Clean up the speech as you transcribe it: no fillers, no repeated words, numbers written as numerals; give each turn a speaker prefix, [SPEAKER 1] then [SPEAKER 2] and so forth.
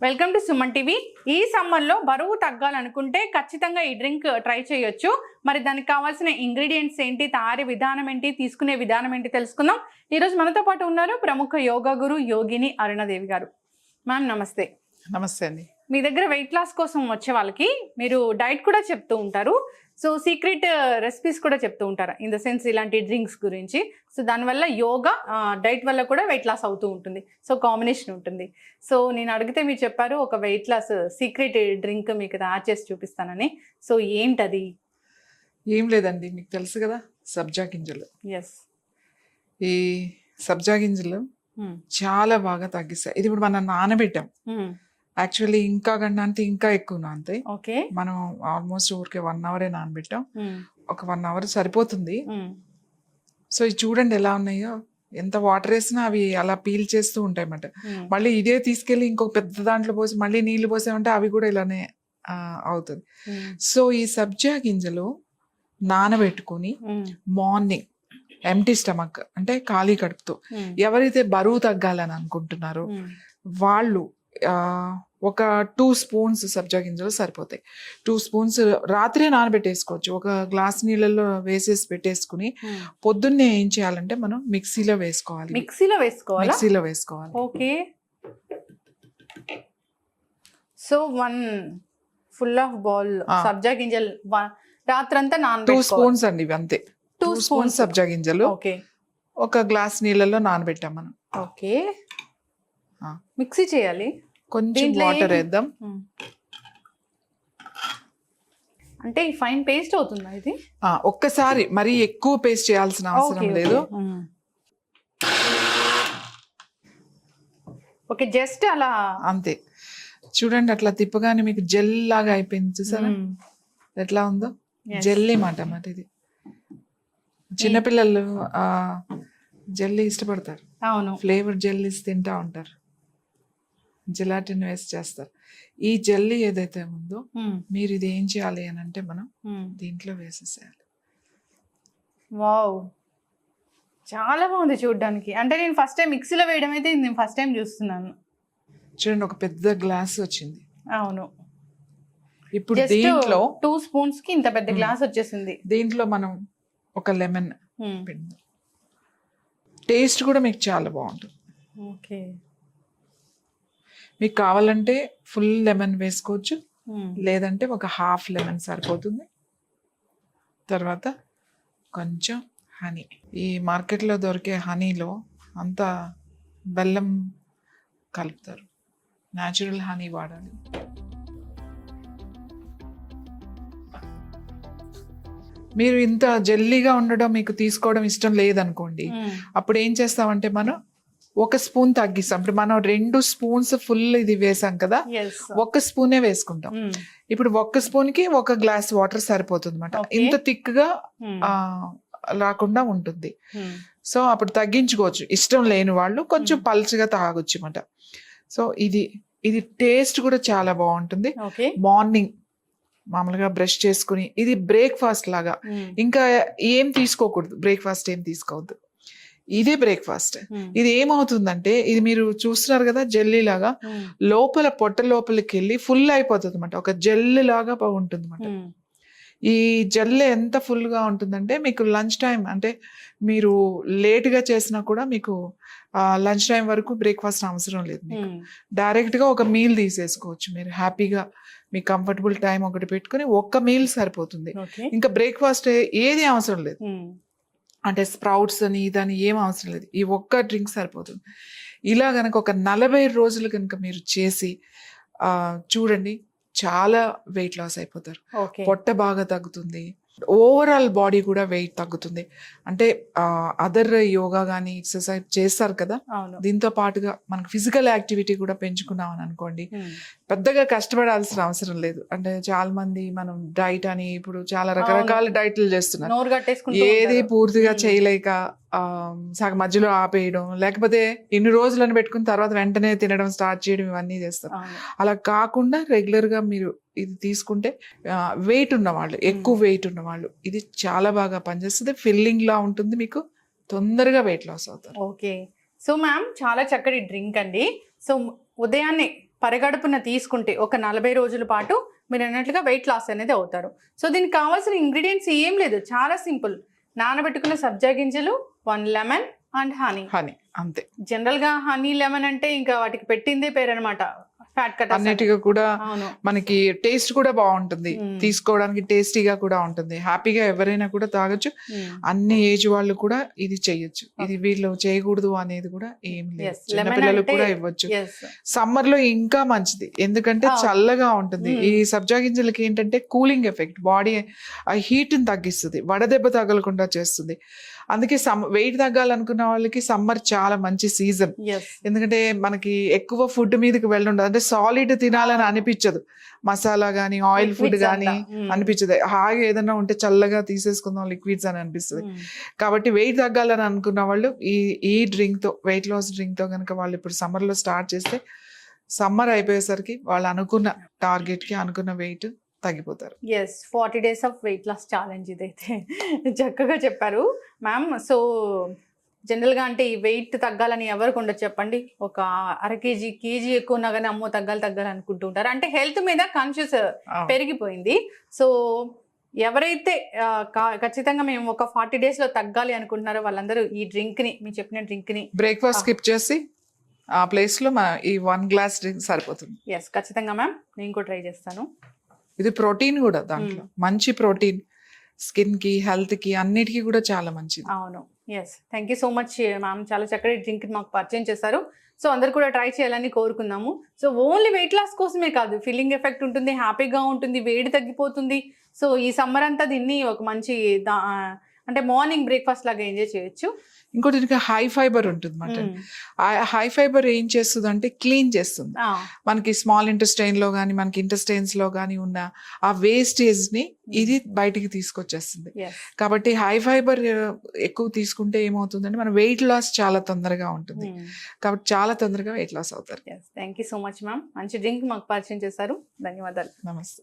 [SPEAKER 1] Welcome to Suman TV. ఈ సమ్మర్లో బరువు తగ్గాలనుకుంటే ఖచ్చితంగా ఈ డ్రింక్ ట్రై చేయొచ్చు. మరి దానికి కావాల్సిన ఇంగ్రీడియంట్స్ ఏంటి, తయారీ విధానం ఏంటి, తీసుకునే విధానం ఏంటి తెలుసుకుందాం. ఈరోజు మనతో పాటు ఉన్నారు ప్రముఖ యోగా గురు యోగిని అరుణాదేవి గారు. మ్యామ్ నమస్తే.
[SPEAKER 2] నమస్తే అండి.
[SPEAKER 1] మీ దగ్గర వెయిట్ లాస్ కోసం వచ్చే వాళ్ళకి మీరు డైట్ కూడా చెప్తూ ఉంటారు. సో సీక్రెట్ రెసిపీస్ కూడా చెప్తూ ఉంటారు, ఇన్ ద సెన్స్ ఇలాంటి డ్రింక్స్ గురించి. సో దానివల్ల యోగా డైట్ వల్ల కూడా వెయిట్ లాస్ అవుతూ ఉంటుంది. సో కాంబినేషన్ ఉంటుంది. సో నేను అడిగితే మీరు చెప్పారు ఒక వెయిట్ లాస్ సీక్రెట్ డ్రింక్ మీకు తయారు చేసి చూపిస్తానని. సో ఏంటది?
[SPEAKER 2] ఏం లేదండి, మీకు తెలుసు కదా సబ్జా గింజలు.
[SPEAKER 1] ఎస్,
[SPEAKER 2] ఈ సబ్జా గింజలు చాలా బాగా తగ్గిస్తాయి. ఇది ఇప్పుడు మనం నానబెట్టాం, యాక్చువల్లీ ఇంకా కన్నా అంటే ఇంకా ఎక్కువ నానతాయి.
[SPEAKER 1] ఓకే,
[SPEAKER 2] మనం ఆల్మోస్ట్ ఊరికే 1 అవరే నానబెట్టాం. ఒక 1 అవర్ సరిపోతుంది. సో ఇది చూడండి ఎలా ఉన్నాయో, ఎంత వాటర్ వేసినా అవి అలా పీల్ చేస్తూ ఉంటాయి అన్నమాట. మళ్ళీ ఇదే తీసుకెళ్ళి ఇంకొక పెద్ద దాంట్లో పోసి మళ్ళీ నీళ్లు పోసామంటే అవి కూడా ఇలానే అవుతుంది. సో ఈ సబ్జా గింజలు నానబెట్టుకుని మార్నింగ్ ఎంటీ స్టమక్ అంటే ఖాళీ కడుపుతో ఎవరైతే బరువు తగ్గాలని అనుకుంటున్నారో వాళ్ళు ఒక 2 స్పూన్స్ సబ్జా గింజలు సరిపోతాయి. 2 స్పూన్స్ రాత్రే నానబెట్టేసుకోవచ్చు. ఒక గ్లాస్ నీళ్ళలో వేసేసి పెట్టేసుకుని పొద్దున్నే ఏం చేయాలంటే మనం మిక్సీలో వేసుకోవాలి. మిక్సీలో వేసుకోవాలి.
[SPEAKER 1] Okay. So 1 full of bowl సబ్జా గింజలు రాత్రంతా
[SPEAKER 2] 2 స్పూన్స్ అండి, ఇవి అంతే. 2 స్పూన్స్ సబ్జా గింజలు ఒక గ్లాస్ నీళ్ళలో నానబెట్టాం మనం.
[SPEAKER 1] ఓకే, మిక్సీ చేయాలి.
[SPEAKER 2] కొంచెం వాటర్ వేద్దాం.
[SPEAKER 1] అంటే ఫైన్ పేస్ట్ అవుతుందా ఇది?
[SPEAKER 2] ఒక్కసారి మరీ ఎక్కువ పేస్ట్ చేయాల్సిన అవసరం లేదు.
[SPEAKER 1] ఓకే, జస్ట్ అలా
[SPEAKER 2] అంతే. చూడండి అట్లా తిప్పగానే మీకు జెల్ లాగా అయిపోయింది. చూసారా ఎట్లా ఉందో? జెల్లీ మాట అన్నమాట ఇది. చిన్నపిల్లలు జెల్లీ ఇష్టపడతారు.
[SPEAKER 1] అవును,
[SPEAKER 2] ఫ్లేవర్ జెల్లీస్ తింటా ఉంటారు, జెలాటిన్ వేస్ట్ చేస్తారు. ఈ జెల్లీ ఏదైతే ఉందో మీరు ఇది ఏం చేయాలి అని అంటే మనం దీంట్లో వేసేసేయాలి.
[SPEAKER 1] వావ్, చాలా బాగుంది చూడడానికి. అంటే నేను ఫస్ట్ టైం మిక్సీలో వేయడం అయితే నేను ఫస్ట్ టైం చూస్తున్నాను.
[SPEAKER 2] చూడండి ఒక పెద్ద గ్లాస్ వచ్చింది.
[SPEAKER 1] అవును,
[SPEAKER 2] ఇప్పుడు దీంట్లో
[SPEAKER 1] 2 స్పూన్స్ కి ఇంత పెద్ద గ్లాస్ వచ్చేసింది.
[SPEAKER 2] దీంట్లో మనం ఒక లెమన్ పిండి, టేస్ట్ కూడా మీకు చాలా బాగుంటుంది.
[SPEAKER 1] ఓకే,
[SPEAKER 2] మీకు కావాలంటే ఫుల్ లెమన్ వేసుకోవచ్చు, లేదంటే ఒక హాఫ్ లెమన్ సరిపోతుంది. తర్వాత కొంచెం హనీ. ఈ మార్కెట్లో దొరికే హనీలో అంతా బెల్లం కలుపుతారు, న్యాచురల్ హనీ వాడాలి. మీరు ఇంత జెల్లీగా ఉండడం మీకు తీసుకోవడం ఇష్టం లేదనుకోండి, అప్పుడు ఏం చేస్తామంటే మనం 1 స్పూన్ తగ్గిస్తాం. ఇప్పుడు మనం 2 స్పూన్స్ ఫుల్ ఇది వేసాం కదా, 1 స్పూనే వేసుకుంటాం. ఇప్పుడు 1 స్పూన్ కి 1 గ్లాస్ వాటర్ సరిపోతుంది అనమాట. ఇంత థిక్ గా రాకుండా ఉంటుంది. సో అప్పుడు తగ్గించుకోవచ్చు. ఇష్టం లేని వాళ్ళు కొంచెం పల్చగా తాగొచ్చు అనమాట. సో ఇది టేస్ట్ కూడా చాలా బాగుంటుంది. మార్నింగ్ మామూలుగా బ్రష్ చేసుకుని, ఇది బ్రేక్ఫాస్ట్ లాగా. ఇంకా ఏం తీసుకోకూడదు, బ్రేక్ఫాస్ట్ ఏం తీసుకోవద్దు, ఇదే బ్రేక్ఫాస్ట్. ఇది ఏమవుతుందంటే, ఇది మీరు చూస్తున్నారు కదా జెల్లీ లాగా, లోపల పొట్ట లోపలికి వెళ్ళి ఫుల్ అయిపోతుంది అనమాట. ఒక జెల్ లాగా ఉంటుంది అనమాట. ఈ జెల్ ఎంత ఫుల్ గా ఉంటుందంటే మీకు లంచ్ టైం అంటే మీరు లేట్ గా చేసినా కూడా మీకు లంచ్ టైం వరకు బ్రేక్ఫాస్ట్ అవసరం లేదు. మీకు డైరెక్ట్ గా ఒక మీల్ తీసేసుకోవచ్చు. మీరు హ్యాపీగా మీ కంఫర్టబుల్ టైం ఒకటి పెట్టుకుని 1 మీల్ సరిపోతుంది. ఇంకా బ్రేక్ఫాస్ట్ ఏది అవసరం లేదు. అంటే స్ప్రౌట్స్ అని ఇదని ఏం అవసరం లేదు. ఈ 1 డ్రింక్ సరిపోతుంది. ఇలా గనక ఒక 40 రోజులు కనుక మీరు చేసి చూడండి, చాలా వెయిట్ లాస్ అయిపోతారు. పొట్ట బాగా తగ్గుతుంది, ఓవరాల్ బాడీ కూడా వెయిట్ తగ్గుతుంది. అంటే అదర్ యోగా కానీ ఎక్సర్సైజ్ చేస్తారు కదా, దీంతో పాటుగా మనకు ఫిజికల్ యాక్టివిటీ కూడా పెంచుకున్నాం అని అనుకోండి, పెద్దగా కష్టపడాల్సిన అవసరం లేదు. అంటే చాలా మంది మనం డైట్ అని ఇప్పుడు చాలా రకరకాల డైట్లు చేస్తున్నారు. ఏది పూర్తిగా చేయలేక సగం మధ్యలో ఆపేయడం, లేకపోతే ఇన్ని రోజులను పెట్టుకుని తర్వాత వెంటనే తినడం స్టార్ట్ చేయడం, ఇవన్నీ చేస్తారు. అలా కాకుండా రెగ్యులర్ గా మీరు ఇది తీసుకుంటే వెయిట్ ఉన్నవాళ్ళు, ఎక్కువ వెయిట్ ఉన్నవాళ్ళు ఇది చాలా బాగా పనిచేస్తుంది. ఫిల్లింగ్ లా ఉంటుంది, మీకు తొందరగా వెయిట్ లాస్ అవుతారు.
[SPEAKER 1] ఓకే, సో మ్యామ్ చాలా చక్కటి డ్రింక్ అండి. సో ఉదయాన్నే పరిగడుపున తీసుకుంటే ఒక 40 రోజుల పాటు మీరు అన్నట్లుగా వెయిట్ లాస్ అనేది అవుతారు. సో దీనికి కావాల్సిన ఇంగ్రీడియంట్స్ ఏం లేదు, చాలా సింపుల్. నానబెట్టుకున్న సబ్జా గింజలు, 1 లెమన్ అండ్ హనీ.
[SPEAKER 2] అంతే.
[SPEAKER 1] జనరల్ గా హనీ లెమన్ అంటే ఇంకా వాటికి పెట్టిందే పేరు అనమాట, ఫ్యాట్ కట్.
[SPEAKER 2] అన్నిటిగా కూడా మనకి టేస్ట్ కూడా బాగుంటుంది, తీసుకోవడానికి టేస్టీగా కూడా ఉంటుంది, హ్యాపీగా ఎవరైనా కూడా తాగొచ్చు. అన్ని ఏజ్ వాళ్ళు కూడా ఇది చెయ్యొచ్చు. ఇది వీళ్ళు చేయకూడదు అనేది కూడా ఏం లేదు, చిన్నపిల్లలు కూడా ఇవ్వచ్చు. సమ్మర్ లో ఇంకా మంచిది, ఎందుకంటే చల్లగా ఉంటుంది. ఈ సబ్జా గింజలకి ఏంటంటే కూలింగ్ ఎఫెక్ట్, బాడీ హీట్ ని తగ్గిస్తుంది, వడదెబ్బ తగలకుండా చేస్తుంది. అందుకే వెయిట్ తగ్గాలనుకున్న వాళ్ళకి సమ్మర్ చాలా మంచి సీజన్. ఎందుకంటే మనకి ఎక్కువ ఫుడ్ మీదకి వెళ్ళుండదు, అంటే సాలిడ్ తినాలని అనిపించదు, మసాలా గానీ ఆయిల్ ఫుడ్ గానీ అనిపించదు. హాయిగా ఏదైనా ఉంటే చల్లగా తీసేసుకుందాం లిక్విడ్స్ అని అనిపిస్తుంది. కాబట్టి వెయిట్ తగ్గాలని అనుకున్న వాళ్ళు ఈ డ్రింక్ తో, వెయిట్ లాస్ డ్రింక్ తో కనుక వాళ్ళు ఇప్పుడు సమ్మర్ లో స్టార్ట్ చేస్తే సమ్మర్ అయిపోయేసరికి వాళ్ళు అనుకున్న టార్గెట్ కి అనుకున్న వెయిట్ తగ్గిపోతారు.
[SPEAKER 1] 40 days of weight loss challenge ఇదైతే చక్కగా చెప్పారు మ్యామ్. సో జనరల్గా అంటే ఈ వెయిట్ తగ్గాలని ఎవరికి ఉండదు చెప్పండి. ఒక అర కేజీ ఎక్కువ ఉన్నా కానీ అమ్మో తగ్గాలి అనుకుంటూ ఉంటారు. అంటే హెల్త్ మీద కాన్షియస్ పెరిగిపోయింది. సో ఎవరైతే ఖచ్చితంగా మేము ఒక 40 days లో తగ్గాలి అనుకుంటున్నారో వాళ్ళందరూ ఈ డ్రింక్ ని, మీరు చెప్పిన డ్రింక్ ని
[SPEAKER 2] బ్రేక్ఫాస్ట్ స్కిప్ చేసి ఆ ప్లేస్ లో ఈ 1 glass డ్రింక్ సరిపోతుంది.
[SPEAKER 1] ఖచ్చితంగా మ్యామ్, నేను కూడా ట్రై చేస్తాను.
[SPEAKER 2] ఇది ప్రోటీన్ కూడా, దాంట్లో మంచి ప్రోటీన్, స్కిన్ కి హెల్త్ కి అన్నిటికీ కూడా చాలా మంచిది.
[SPEAKER 1] అవును. Thank you so much ma'am, చాలా చక్కటి డ్రింక్ మాకు పరిచయం చేశారు. సో అందరు కూడా ట్రై చేయాలని కోరుకుందాము. సో ఓన్లీ వెయిట్ లాస్ కోసమే కాదు, ఫీలింగ్ ఎఫెక్ట్ ఉంటుంది, హ్యాపీగా ఉంటుంది, వేడి తగ్గిపోతుంది. సో ఈ సమ్మర్ అంతా దీన్ని ఒక మంచి అంటే మార్నింగ్ బ్రేక్ఫాస్ట్ లాగా ఎంజాయ్ చేయొచ్చు.
[SPEAKER 2] ఇంకోటి ఇంకా హై ఫైబర్ ఉంటుంది మటన్. హై ఫైబర్ ఏం చేస్తుంది అంటే క్లీన్ చేస్తుంది. మనకి స్మాల్ ఇంటెస్టైన్ లో కానీ మనకి ఇంటెస్టైన్స్ లో కానీ ఉన్న ఆ వేస్టేజ్ ని ఇది బయటికి తీసుకొచ్చేస్తుంది. కాబట్టి హై ఫైబర్ ఎక్కువ తీసుకుంటే ఏమవుతుందంటే మన వెయిట్ లాస్ చాలా తొందరగా ఉంటుంది. కాబట్టి చాలా తొందరగా వెయిట్ లాస్ అవుతారు.
[SPEAKER 1] Thank you so much ma'am, మంచి డ్రింక్ మాకు పరిచయం చేశారు. ధన్యవాదాలు.
[SPEAKER 2] నమస్తే.